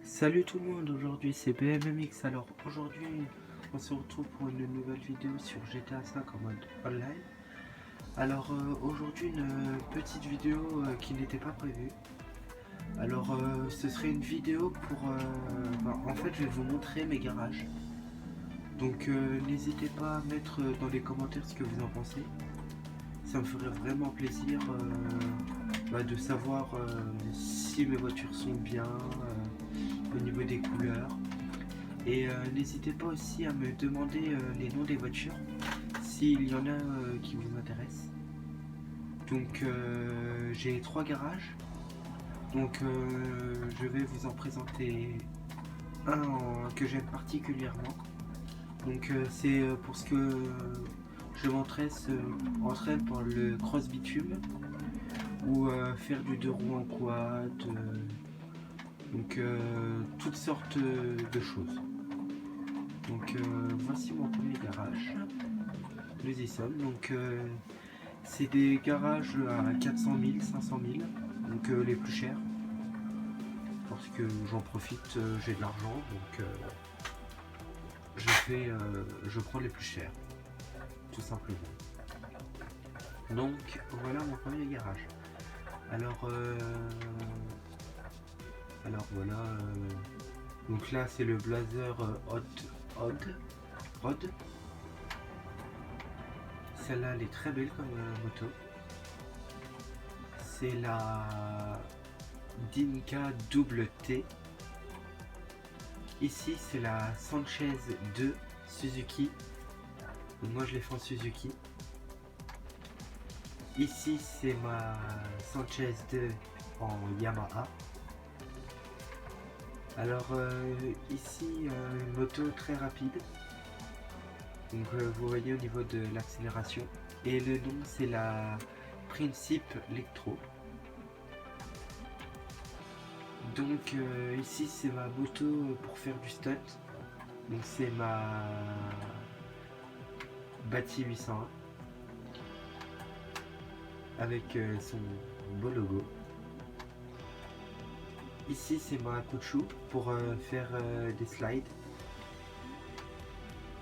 Salut tout le monde, aujourd'hui c'est BMMX. Alors aujourd'hui on se retrouve pour une nouvelle vidéo sur GTA 5 en mode online. Alors aujourd'hui une petite vidéo qui n'était pas prévue. Alors ce serait une vidéo pour... en fait je vais vous montrer mes garages. Donc n'hésitez pas à mettre dans les commentaires ce que vous en pensez. Ça me ferait vraiment plaisir de savoir si mes voitures sont bien au niveau des couleurs. Et n'hésitez pas aussi à me demander les noms des voitures s'il y en a qui vous intéressent. Donc j'ai 3 garages. Donc je vais vous en présenter un que j'aime particulièrement. Donc c'est pour ce que je m'entraîne pour le cross bitume ou faire du 2 roues en quad. Donc toutes sortes de choses. Donc voici mon premier garage. Nous y sommes. Donc c'est des garages à 400 000, 500 000. Donc les plus chers. Parce que j'en profite, j'ai de l'argent. Donc je prends les plus chers. Tout simplement. Donc voilà mon premier garage. Alors voilà. Donc là c'est le Blazer Rod. Celle-là elle est très belle comme moto. C'est la Dinka Double T. Ici c'est la Sanchez 2 Suzuki. Donc moi je l'ai fait en Suzuki. Ici c'est ma Sanchez 2 en Yamaha. Alors ici une moto très rapide. Donc vous voyez au niveau de l'accélération. Et le nom c'est la Principe Electro. Donc ici c'est ma moto pour faire du stunt. Donc c'est ma Bati 801 avec son beau logo. Ici c'est ma caoutchouc pour faire des slides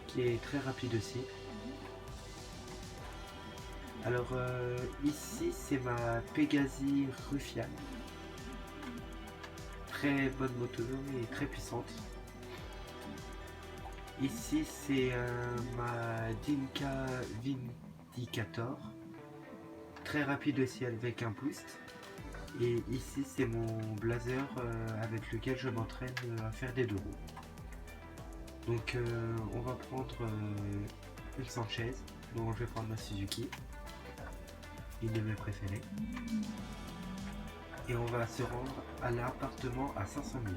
qui est très rapide aussi. Alors ici c'est ma Pegasi Ruffian. Très bonne moto et très puissante. Ici c'est ma Dinka Vindicator. Très rapide aussi avec un boost. Et ici c'est mon Blazer avec lequel je m'entraîne à faire des 2 roues. Donc on va prendre une Sanchez. Donc je vais prendre ma Suzuki, une de mes préférées. Et on va se rendre à l'appartement à 500 000.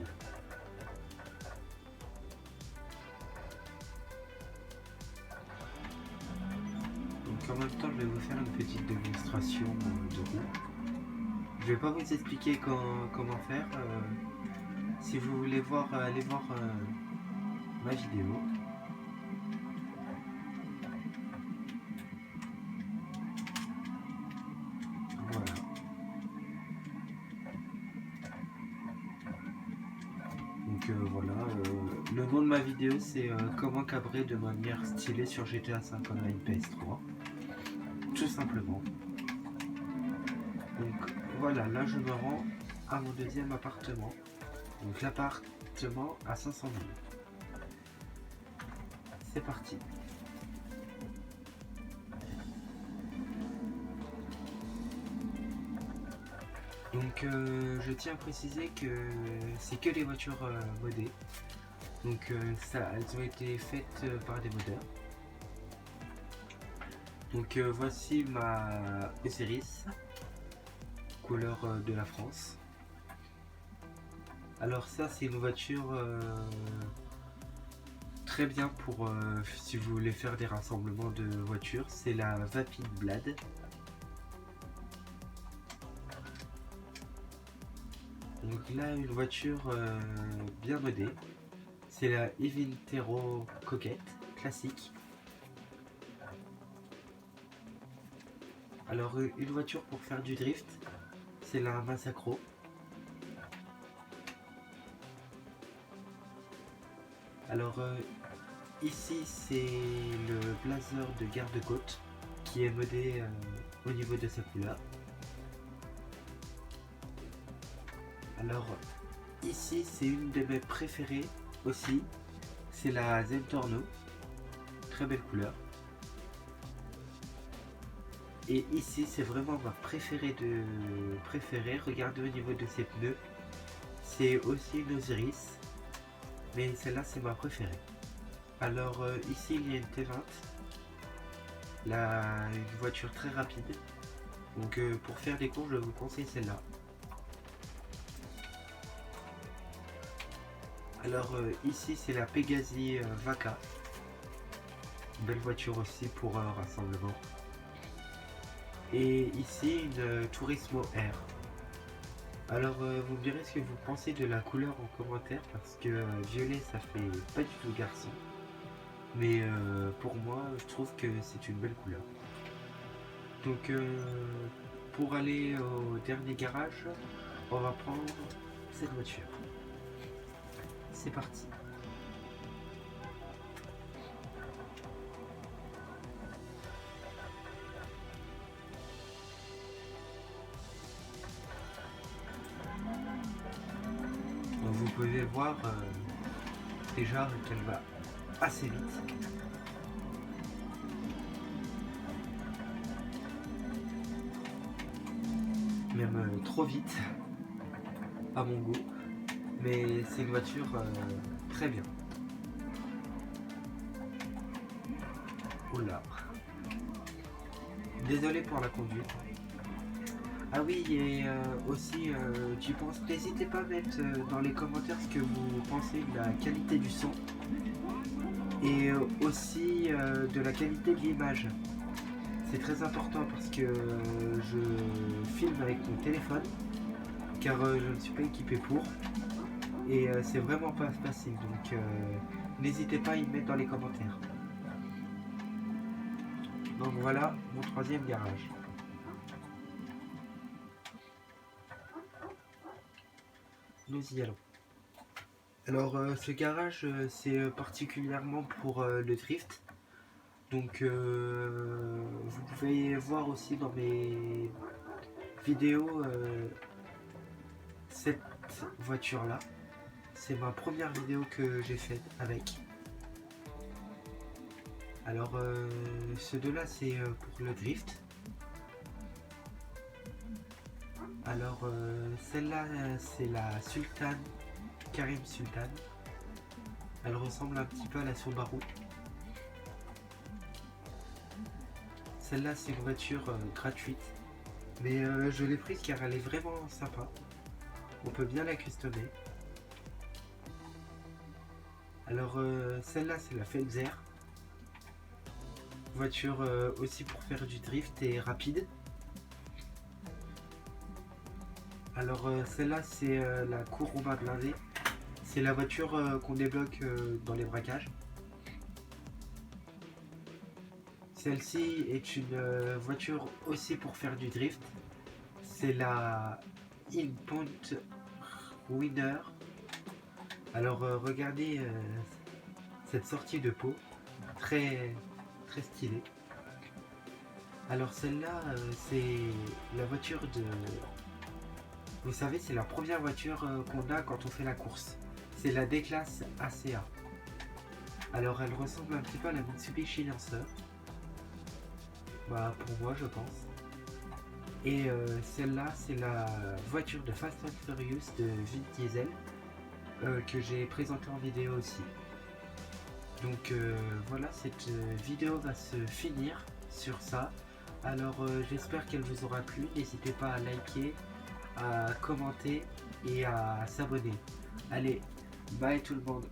Donc en même temps je vais vous faire une petite démonstration de roue. Je vais pas vous expliquer comment faire. Si vous voulez voir, allez voir ma vidéo. Voilà. Donc voilà. Le nom de ma vidéo c'est comment cabrer de manière stylée sur GTA 5 Online PS3. Tout simplement. Donc voilà, là je me rends à mon deuxième appartement. Donc l'appartement à 500 000. C'est parti. Donc je tiens à préciser que c'est que les voitures modées. Donc elles ont été faites par des modeurs. Donc voici ma E-Series, couleur de la France. Alors ça c'est une voiture très bien pour si vous voulez faire des rassemblements de voitures. C'est la Vapid Blade. Donc là une voiture bien modée. C'est la Evintero Coquette classique. Alors une voiture pour faire du drift, c'est la Massacro. Alors ici c'est le blazer de garde-côte qui est modé au niveau de sa couleur. Alors ici c'est une de mes préférées aussi, c'est la Zentorno, très belle couleur. Et ici c'est vraiment ma préférée de préférée, regardez au niveau de ses pneus, c'est aussi une Osiris, mais celle-là c'est ma préférée. Alors ici il y a une T20, une voiture très rapide, donc pour faire des courses je vous conseille celle-là. Alors ici c'est la Pegasi Vaca, belle voiture aussi pour un rassemblement. Et ici une Turismo R. Alors vous me direz ce que vous pensez de la couleur en commentaire, parce que violet ça fait pas du tout garçon, mais pour moi je trouve que c'est une belle couleur. Donc pour aller au dernier garage, on va prendre cette voiture. C'est parti. Donc vous pouvez voir déjà qu'elle va assez vite. Même trop vite à mon goût. Mais c'est une voiture très bien. Oula. Désolé pour la conduite. Ah oui, et aussi, tu penses, n'hésitez pas à mettre dans les commentaires ce que vous pensez de la qualité du son. Et aussi de la qualité de l'image. C'est très important parce que je filme avec mon téléphone, car je ne suis pas équipé pour. Et c'est vraiment pas facile, donc n'hésitez pas à y mettre dans les commentaires. Donc voilà mon troisième garage. Nous y allons. Alors ce garage c'est particulièrement pour le drift. Donc vous pouvez voir aussi dans mes vidéos cette voiture là. C'est ma première vidéo que j'ai faite avec. Alors ce deux là c'est pour le drift. Alors celle-là c'est la Sultan, Karim Sultan. Elle ressemble un petit peu à la Subaru. Celle-là c'est une voiture gratuite. Mais je l'ai prise car elle est vraiment sympa. On peut bien la customer. Alors celle-là c'est la Felzer. Voiture aussi pour faire du drift et rapide. Alors celle-là c'est la Kuruma blindée. C'est la voiture qu'on débloque dans les braquages. Celle-ci est une voiture aussi pour faire du drift. C'est la Inpoint Winner. Alors regardez cette sortie de peau, très stylée. Alors celle-là c'est la voiture de... Vous savez, c'est la première voiture qu'on a quand on fait la course. C'est la D-Class ACA. Alors elle ressemble un petit peu à la Mitsubishi Lancer. Bah pour moi je pense. Et celle-là c'est la voiture de Fast and Furious de Vin Diesel que j'ai présenté en vidéo aussi. Donc voilà, cette vidéo va se finir sur ça. Alors j'espère qu'elle vous aura plu. N'hésitez pas à liker, à commenter et à s'abonner. Allez, bye tout le monde.